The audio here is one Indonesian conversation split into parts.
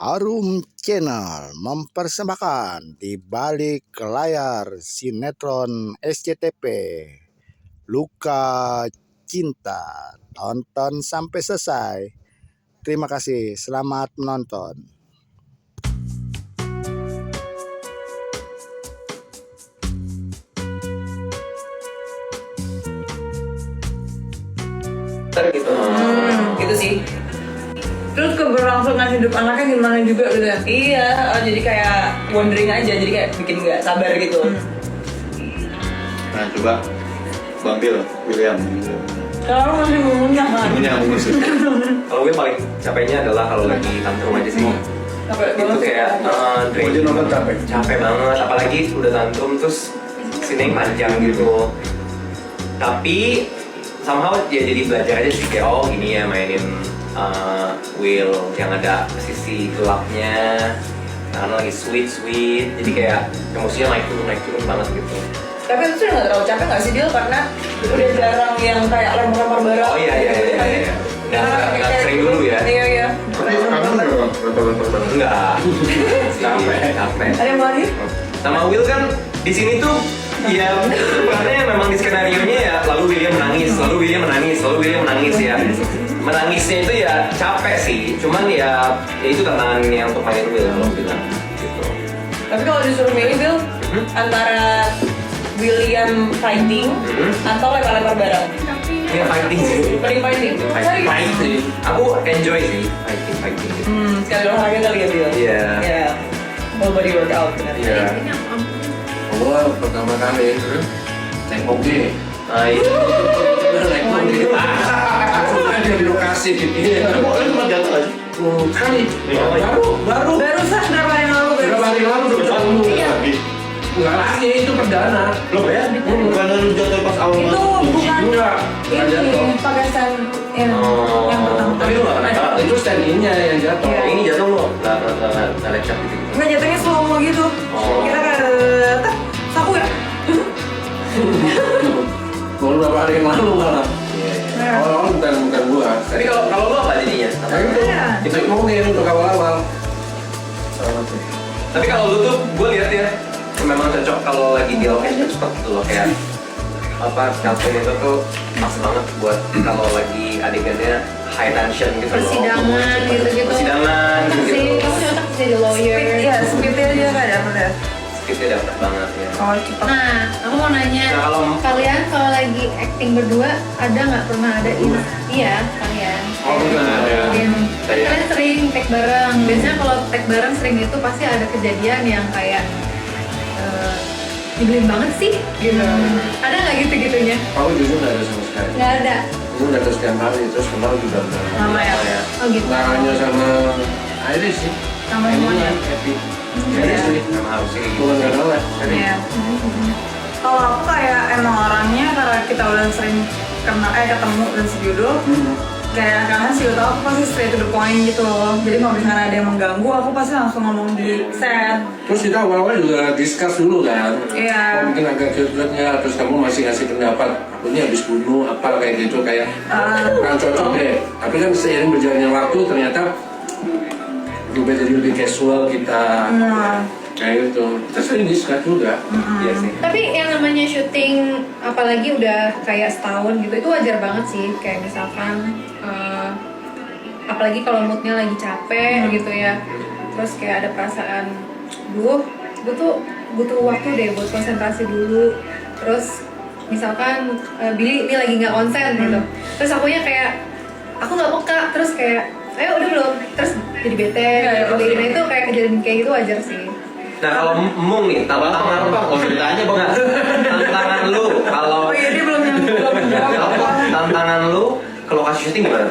Harum Channel mempersembahkan di balik layar sinetron SCTV Luka Cinta. Tonton sampai selesai. Terima kasih, selamat menonton. Gitu. Gitu sih. Terus keberlangsungan hidup anaknya gimana juga gitu ya? Iya, jadi kayak wondering aja, jadi kayak bikin nggak sabar gitu. Nah coba Bang William. Kalau masih mengunyah kan? Punya mengusut. Kalau gue paling capeknya adalah kalau lagi tantrum aja sih. Capek Itu banget kayak Dia nonton capek. capek banget, apalagi udah tantrum terus sini panjang gitu. Tapi somehow ya jadi belajar aja sih kayak oh gini ya mainin wheel yang ada sisi gelapnya, karena lagi sweet, jadi kayak emosinya naik turun banget gitu. Tapi itu sudah nggak terlalu capek nggak sih Dil? Karena udah jarang yang kayak lempar-lempar barang. Oh iya. Nggak sering dulu ya. Iya. Tapi sekarang udah nonton banget. Enggak. Capek. Ada yang mau lagi? Sama Will kan di sini tuh ya karena memang di skenario nya ya lalu William menangis ya. Menangisnya itu ya capek sih, cuman ya itu tantangannya untuk main Will kalau bilang gitu. Tapi kalau disuruh milih Dil, antara William fighting atau lempar-lempar barang? Ini fighting sih. Paling fighting. Serius? Fighting. Aku enjoy sih fighting gitu. Sekali olahraga kali ya Dil? Iya. Iya. Whole body workout benar. Iya. Gua pertama kali naik mobil. Naik mobil. Aku ada di lokasi gitu. Mobil cuma jatuh aja. Kali. Baru. Barusan berapa hari yang lalu? Berapa hari lalu udah ketemu lagi. Enggak lagi itu perdana. Belum ya? Bukan lu jatuh pas awal Itu bukan Enggak. ini pagasan yang pertama. Tapi lu nggak pernah Itu stand-in-nya yang jatuh. Iya. ini jatuh lu nggak lecet gitu. Nggak jatuhnya slow mo gitu. Oh. Kita kayak saku ya. Baru berapa hari yang lalu malah. Iya. Awal-awal bukan gua. Tapi kalau lu apa jadinya? Itu mungkin untuk awal-awal. Tapi kalau lu tuh, gue lihat ya, memang cocok kalau lagi di location cepet gitu loh kayak apa Calvin itu tuh pas banget buat kalau lagi adegannya high tension gitu loh. Persidangan gitu-gitu. Persidangan Sih, gitu. kamu cocok jadi lawyer. Iya, speednya dia nggak dapat ya. Speednya dapet banget ya. Kalau cepat. Nah, aku mau nanya, Nah, kalian kalau lagi acting berdua ada nggak pernah ada ini? Iya, kalian. Oh, bukan ada. Kalian sering take bareng. Biasanya kalau take bareng sering itu pasti ada kejadian yang kayak nyebelin banget sih, gitu. Ada nggak gitu-gitunya? Aku jujur nggak ada sama sekali. Nggak ada. Itu udah terus sekian kali, terus kenal juga udah. Lama ya. Oh gitu. Nggak hanya sama Iris sih. Sama semuanya. Happy. Iya. Iris sih. Memang harus kayak gitu. Bukan karena lah. Iya. Kalau aku kayak emang orangnya karena kita udah sering ketemu dan sejudul, kayak karena sih tau aku pasti straight to the point gitu loh. Jadi kalau misalnya ada yang mengganggu, aku pasti langsung ngomong di set. Terus kita awal-awal juga discuss dulu kan. Iya. Mungkin agak cute-cute-nya, terus kamu masih ngasih pendapat. Aku ini habis bunuh, apa kayak gitu, kayak kurang cocok deh. Tapi kan seiring berjalannya waktu ternyata berubah jadi lebih casual kita. Kayak gitu. Kita sering discuss juga. Iya sih. Tapi yang namanya syuting, apalagi udah kayak setahun gitu, itu wajar banget sih. Kayak misalkan, apalagi kalau moodnya lagi capek gitu ya, terus kayak ada perasaan, duh, gue tuh butuh waktu deh buat konsentrasi dulu. Terus misalkan Billy ini lagi nggak konsen gitu, terus akunya kayak aku nggak peka, terus kayak ayo udah belum, terus jadi bete. Nah itu kayak kejadian kayak gitu wajar sih. Nah kalau Mung nih, tantangan apa? Kalau ditanya bang, tantangan lu kalau Oh iya dia belum jawab. tantangan lu ke lokasi syuting gimana?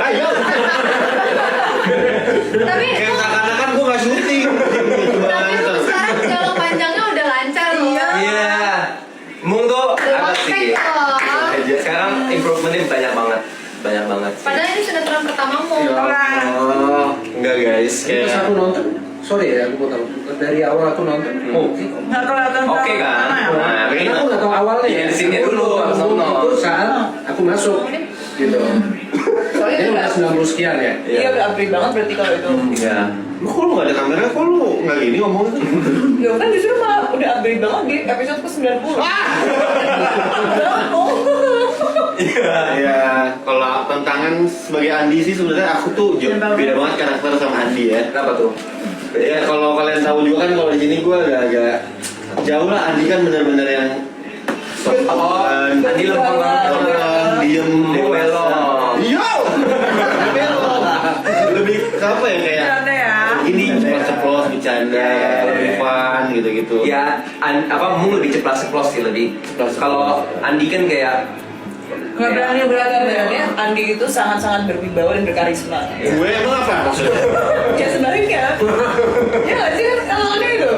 Tapi Kayak seakan-akan gue nggak syuting. tuh sekarang kalau panjangnya udah lancar loh. Iya, Mung tuh ada Perfect sih. loh. Sekarang improvementnya banyak banget. Padahal ini sinetron pertamamu. Oh, enggak guys, Pas kayak aku nonton, sorry ya aku potong. Dari awal aku nonton, oke kok. Nggak kelihatan. oke kan? Nah, Karena ini aku nggak tahu awalnya. Iya, di sini dulu, sono. Itu saat aku masuk, gitu. Soalnya Ini udah udah 90 sekian ya. Iya udah upgrade banget berarti kalau itu. Iya. Kok lu gak ada kamera, kok lu gak gini ngomongnya? Ya kan justru malah udah upgrade banget di episode ke 90. Ya, kalau tantangan sebagai Andi sih sebenarnya aku tuh beda banget karakter sama Andi ya. Kenapa tuh? Ya kalau kalian tahu juga kan kalau di sini gue agak jauh lah. Andi kan bener-bener yang Andi lempeng banget. diem, Melo. Yo, lebih ke apa ya kayak Bercanda ya. ini ceplos bercanda, lebih fun gitu-gitu. Ya, Mung lebih ceplos sih lebih. Kalau Andi kan kayak Nggak berani. Andi itu sangat-sangat berwibawa dan berkarisma. Gue emang apa maksudnya? Ya sebaliknya. Ya nggak sih kan kalau Andi itu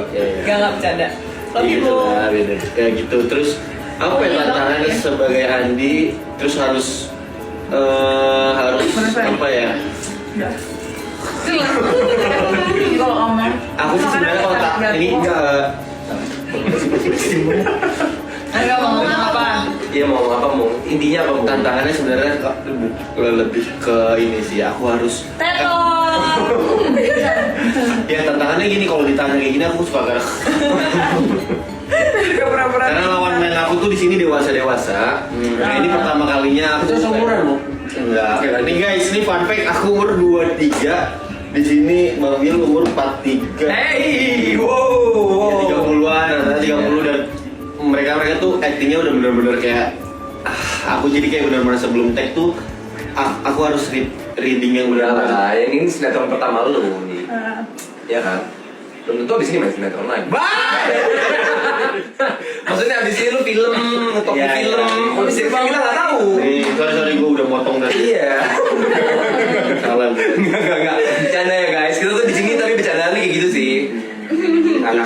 nggak bercanda. Tapi Gitu lah, beda. Kayak gitu. Terus apa ya tantangannya sebagai Andi? Terus harus apa ya? Kalau ngomong. Aku sih sebenarnya kalau tak ini enggak. Enggak mau ngomong apa? Iya mau apa mau intinya apa tantangannya sebenarnya lebih ke ini sih aku harus ya tantangannya gini kalau ditanya kayak gini aku suka kan karena lawan main aku tuh di sini dewasa nah ini pertama kalinya aku Itu seumuran lo? enggak ini guys ini fun fact aku umur 23 di sini Bang Bil umur 43 Hey, wow. 30-an antara 30 dan mereka tuh actingnya udah bener-bener kayak aku jadi kayak bener-bener sebelum tag tuh aku harus reading yang Udah bener-bener lah, ini sinetron pertama lu nih. Ya kan? Belum tentu abis ini main sinetron lagi. Maksudnya abis ini lu film, ngetop Iya, film. iya. Abis ini kita nggak tahu. nih sorry gue udah motong dari Iya. salah Enggak. Bercanda ya guys. Kita tuh di sini tapi bercandaan kayak gitu sih.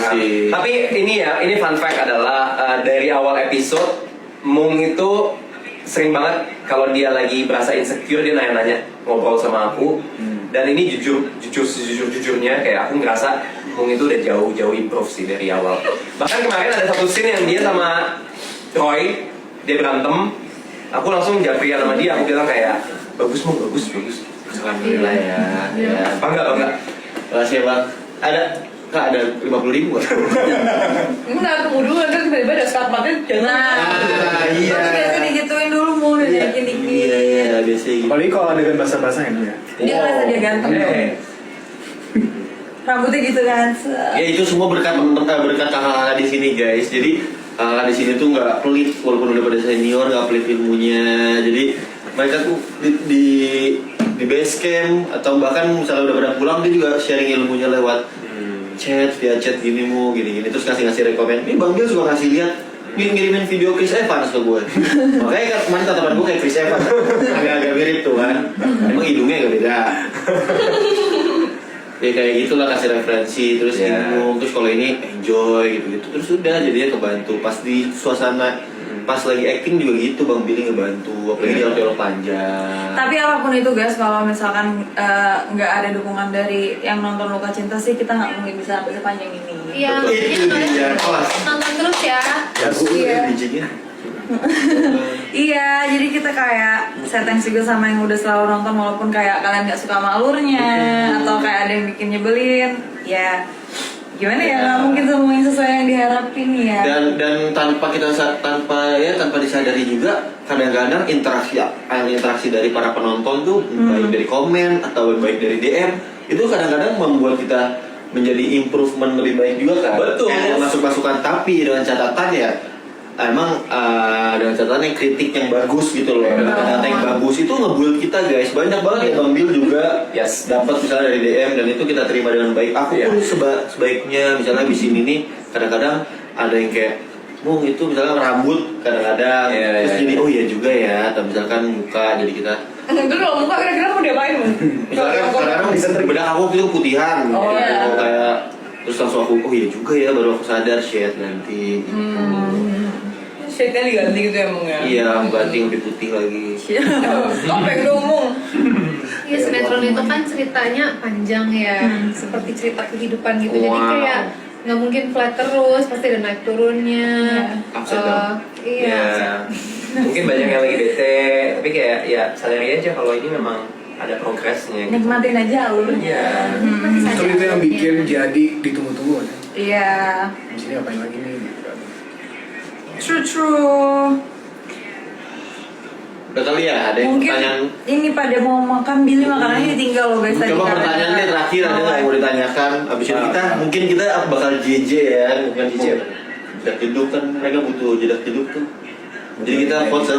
sih. Tapi ini fun fact adalah dari awal episode Mung itu sering banget kalau dia lagi berasa insecure dia nanya-nanya ngobrol sama aku. Dan ini jujurnya kayak aku ngerasa Mung itu udah jauh improve sih dari awal. Bahkan kemarin ada satu scene yang dia sama Troy dia berantem. Aku langsung japrian sama dia, aku bilang kayak bagus Mung, bagus. alhamdulillah ya Bangga. makasih bang ada 50.000 Enggak, tunggu dulu nanti tiba-tiba ada skatmatnya jangan. iya Tapi biasa digituin dulu mau udah naikin dikit. iya biasa gitu Apalagi kalau adegan basah-basah ya. Dia ngerasa dia ganteng. Rambutnya gitu kan. ya itu semua berkat berkat kakak di sini guys jadi di sini tuh nggak pelit walaupun udah pada senior nggak pelit ilmunya jadi mereka tuh di base camp atau bahkan misalnya udah pada pulang dia juga sharing ilmunya lewat via chat gini gini terus ngasih rekomen ini Bang Bil suka ngasih lihat ngirimin video Chris Evans ke gue makanya kan kemarin tatapan gue kayak Chris Evans agak mirip tuh kan emang hidungnya agak beda ya kayak gitulah kasih referensi terus ilmu terus kalau ini enjoy gitu terus udah jadinya kebantu pas di suasana pas lagi acting juga gitu Bang Billy ngebantu apalagi dialog panjang Tapi apapun itu guys, kalau misalkan nggak ada dukungan dari yang nonton Luka Cinta sih kita nggak mungkin bisa sampai sepanjang ini. Iya, itu dia kelas nonton terus ya. ya gue Iya. bijinya Iya, jadi kita kayak saya thanks juga sama yang udah selalu nonton walaupun kayak kalian nggak suka sama alurnya atau kayak ada yang bikin nyebelin, ya gimana ya nggak mungkin semuanya sesuai yang diharapin ya. dan tanpa disadari juga kadang-kadang interaksi dari para penonton tuh baik dari komen atau baik dari DM itu kadang-kadang membuat kita menjadi improvement lebih baik juga kan. Betul. Masuk masukan tapi dengan catatan ya emang dengan catatan yang kritik yang bagus gitu loh. Dengan catatan yang bagus itu nge-build kita guys. Banyak banget ya Bang Bil juga dapat misalnya dari DM dan itu kita terima dengan baik. Aku pun sebaiknya misalnya di sini nih kadang-kadang ada yang kayak Mung itu misalnya rambut kadang-kadang terus jadi oh iya juga ya atau misalkan muka jadi kita Terus kalau muka kira-kira mau diapain? misalkan kadang-kadang bisa bedak aku itu putihan kayak terus langsung aku oh iya juga ya baru aku sadar shit nanti Shade-nya diganti gitu ya Mung ya? iya ganti lebih putih lagi Topeng dong Mung. Iya, sinetron itu kan ceritanya panjang ya, seperti cerita kehidupan gitu. Jadi kayak nggak mungkin flat terus, pasti ada naik turunnya. Ups and down. Iya. Mungkin banyak yang lagi bete, tapi kayak ya sadari aja kalau ini memang ada progresnya gitu. Nikmatin aja alurnya. Justru itu yang bikin jadi ditunggu-tunggu kan. Iya. Di sini ngapain lagi nih gitu kan. True. Udah kali ya, ada yang Mungkin pertanyaan. ini pada mau makan Billy makanannya ditinggal loh guys tadi. Coba karena- pertanyaannya terakhir ada nggak yang mau ditanyakan? Abis itu mungkin kita bakal JJ ya, bukan JJ. Jedak jeduk kan mereka butuh jedak jeduk tuh. Jadi kita pose.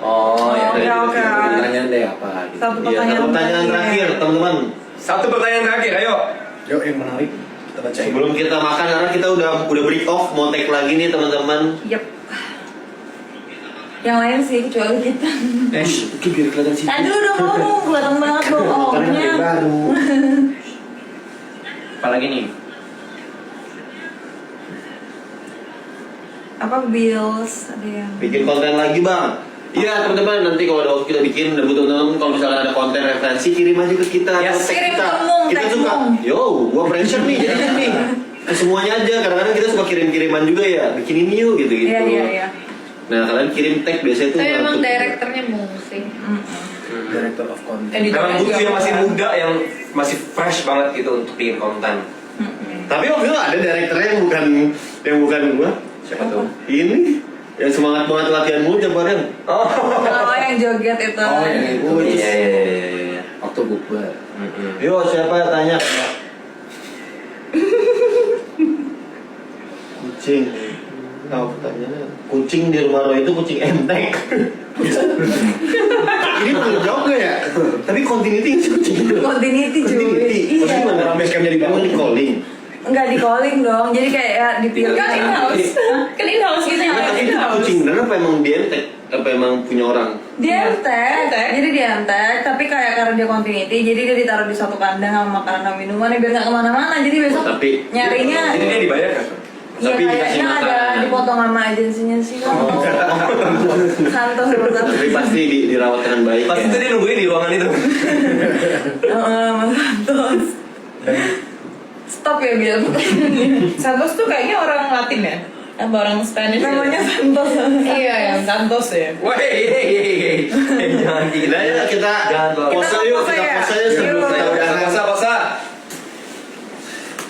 Oh ya. Oke. Pertanyaan deh apa gitu. Satu Iya, pertanyaan terakhir teman-teman. Satu pertanyaan terakhir, ayo. Yuk yang menarik kita bacain. Sebelum kita makan karena kita udah break off, mau take lagi nih teman-teman. Yep. Yang lain sih kecuali kita. Itu biar kelihatan sih. Tadi lu udah ngomong, kelihatan banget bohongnya. Baru. Apalagi nih? Apa bills ada yang Bikin konten lagi bang. Iya teman-teman, nanti kalau ada waktu kita bikin, dan butuh teman-teman kalau misalnya ada konten referensi kirim aja ke kita. Yes. atau tag Kirim kita. ke Mung, Kita tag suka. Mung. Yo, gua pressure nih jadinya nih. Ke semuanya aja. Kadang-kadang kita suka kirim-kiriman juga ya. Bikin ini yuk gitu-gitu. Iya. Nah kalian kirim tag biasanya tuh. Tapi memang untuk- direkturnya Mung sih. Director of content. Memang butuh yang masih muda, yang masih fresh banget gitu untuk bikin konten. Tapi waktu itu ada direkturnya yang bukan gua. Siapa tuh? Ini yang semangat banget latihan mulu tiap hari. Oh. Oh yang joget itu. Oh yang itu. Oh, Iya. Waktu bukber. Yo siapa yang tanya? Kucing. Tahu pertanyaannya. Kucing di rumah Roy itu kucing entek. Ini perlu jawab gak ya? Tapi continuity sih kucing itu. Continuity cuy. Continuity. Iya. Maksudnya mana? Orang base campnya di bawah. Emang di calling. Enggak di calling dong. Jadi kayak dipilih. Kan in-house. Kan in-house gitu ya. Tapi itu kucing beneran apa emang dia entek? Apa emang punya orang? Dia entek, jadi dia entek, tapi kayak karena dia continuity, jadi dia ditaruh di satu kandang sama makanan sama minuman biar nggak kemana-mana. Jadi besok Tapi nyarinya, Jadi dia dibayar kan? ya tapi dikasih kayaknya ada makanan. dipotong sama agensinya sih kan. Santos betul. Tapi pasti dirawat dengan baik. Pasti ya. tuh dia nungguin di ruangan itu. Mas Santos. Stop ya biar pertanyaannya. Santos tuh kayaknya orang Latin ya? Apa orang Spanish? Namanya Santos. Iya ya, Santos ya. Woi, jangan gila ya. Kita Jangan bawa. pose yuk, kita pose yuk sebelum Yuk. kita udahan. Posa.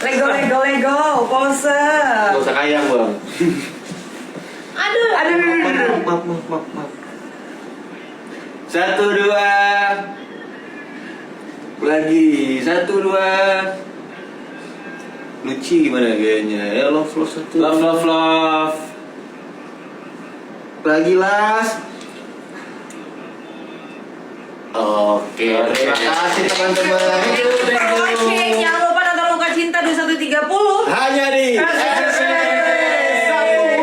Lego, pose. Gak usah kayang bang. Aduh. Maaf. 1, 2. Lagi 1, 2. Luci gimana gayanya? Ya love 1. Love. Lagi last. Oke, terima kasih teman-teman. Thank you for watching. Jangan lupa nonton Luka Cinta 21.30. Hanya di Satu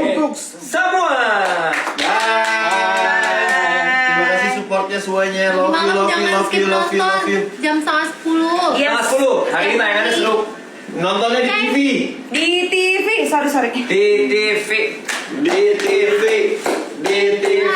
untuk semua. Terima kasih supportnya semuanya. Love you, Malam love you, jangan love skip you, love you, love you. nonton. Jam 9:30. Yes. Setengah 10. Hari ini tayangannya seru. Nontonnya di TV. Di TV. Sorry. Di TV. Di TV. Di TV.